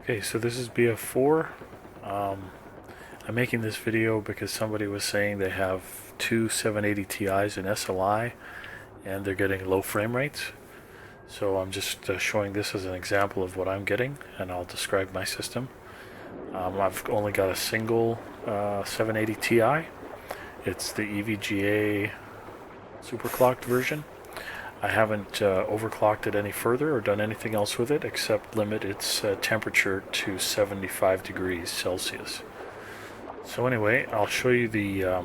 Okay, so this is BF4. I'm making this video because somebody was saying they have two 780 Ti's in SLI and they're getting low frame rates. So I'm just showing this as an example of what I'm getting, and I'll describe my system. I've only got a single 780 Ti. It's the EVGA superclocked version. I haven't overclocked it any further or done anything else with it except limit its temperature to 75 degrees Celsius. So anyway, I'll show you the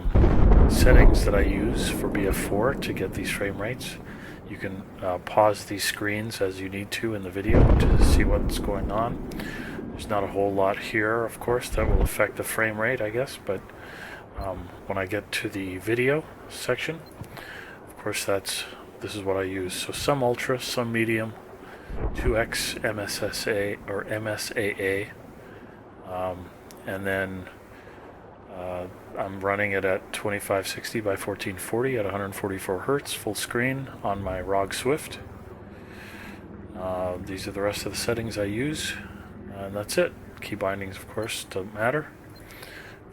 settings that I use for BF4 to get these frame rates. You can pause these screens as you need to in the video to see what's going on. There's not a whole lot here, of course, that will affect the frame rate, I guess, but when I get to the video section, of course, this is what I use. So some ultra, some medium, 2x MSSA or MSAA, and then I'm running it at 2560 by 1440 at 144 Hertz, full screen on my ROG Swift. These are the rest of the settings I use, and that's it. Key bindings, of course, don't matter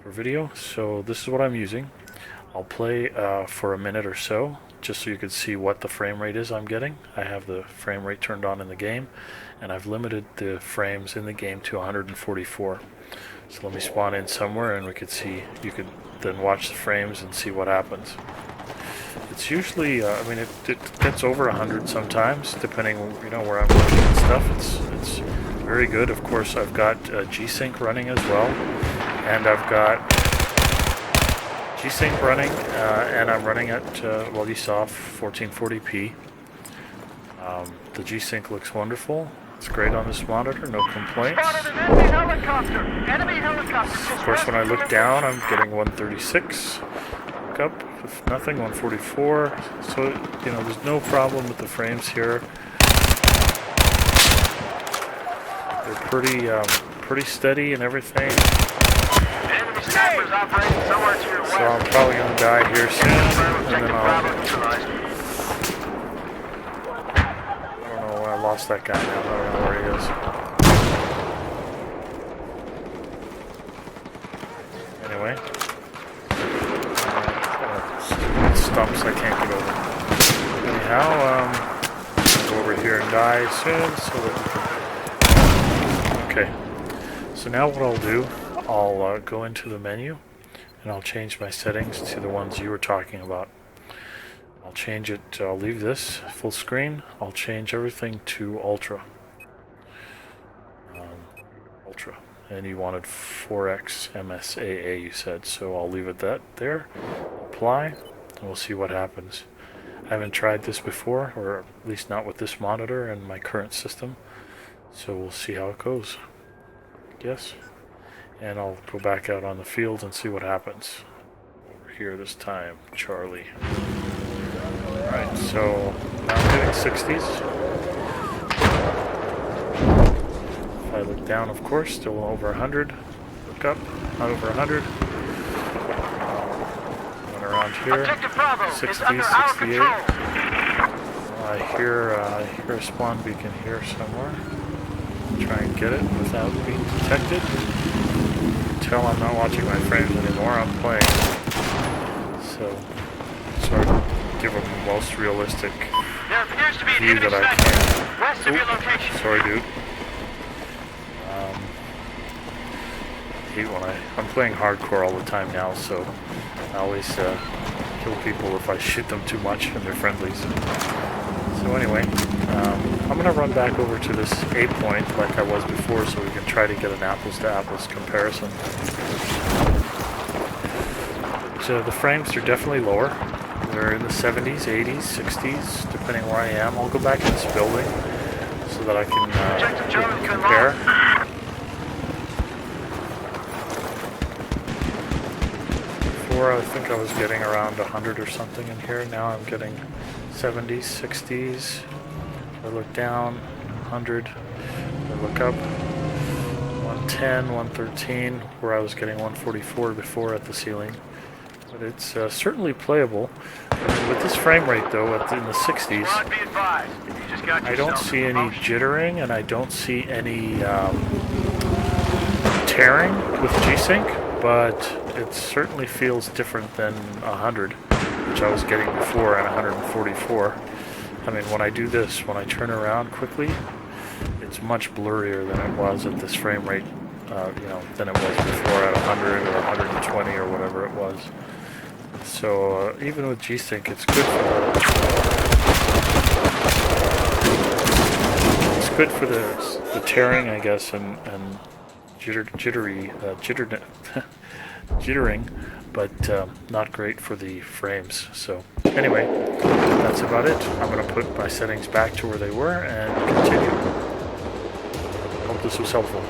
for video. So this is what I'm using. I'll play for a minute or so, just so you can see what the frame rate is I'm getting. I have the frame rate turned on in the game, and I've limited the frames in the game to 144. So let me spawn in somewhere, and we could see. You could then watch the frames and see what happens. It's usually, I mean, it gets over 100 sometimes, depending, where I'm looking and stuff. It's very good. Of course, I've got G-Sync running as well, and I've got G-Sync running, and I'm running at, well, you saw 1440p. The G-Sync looks wonderful. It's great on this monitor, no complaints. Of course, when I look down, I'm getting 136. Look up, if nothing, 144. So, there's no problem with the frames here. They're pretty steady and everything. So I'm probably going to die here soon, and then I lost that guy now. I don't know where he is. Anyway. Stumps I can't get over. Anyhow, I'll go over here and die soon. Okay. So now what I'll do, I'll go into the menu and I'll change my settings to the ones you were talking about. I'll change it, I'll leave this full screen. I'll change everything to ultra. Ultra. And you wanted 4x MSAA, you said, so I'll leave it there. Apply, and we'll see what happens. I haven't tried this before, or at least not with this monitor and my current system, so we'll see how it goes. Yes. And I'll go back out on the field and see what happens. Over here this time, Charlie. Alright, so now I'm getting 60s. If I look down, of course, still over 100. Look up, not over 100. Went around here, 60s, 68. I hear a spawn beacon here somewhere. Try and get it without being detected. Tell I'm not watching my frames anymore, I'm playing. So sort of give them the most realistic view that I can. Ooh, sorry dude. I hate when I'm playing hardcore all the time now, so I always kill people if I shoot them too much and they're friendlies. So anyway, I'm going to run back over to this A point like I was before so we can try to get an apples-to-apples comparison. So the frames are definitely lower. They're in the 70s, 80s, 60s, depending where I am. I'll go back in this building so that I can compare. Before I think I was getting around 100 or something in here. Now I'm getting 70s, 60s. If I look down, 100. If I look up, 110, 113, where I was getting 144 before at the ceiling. But it's certainly playable. With this frame rate, though, in the 60s, I don't see any jittering, and I don't see any tearing with G-Sync, but it certainly feels different than 100, which I was getting before, and 144. I mean, when I do this, when I turn around quickly, it's much blurrier than it was at this frame rate, than it was before at 100 or 120 or whatever it was. So even with G-Sync, it's good for the tearing, I guess, and jittering, but not great for the frames. So anyway, that's about it. I'm going to put my settings back to where they were and continue. Hope this was helpful.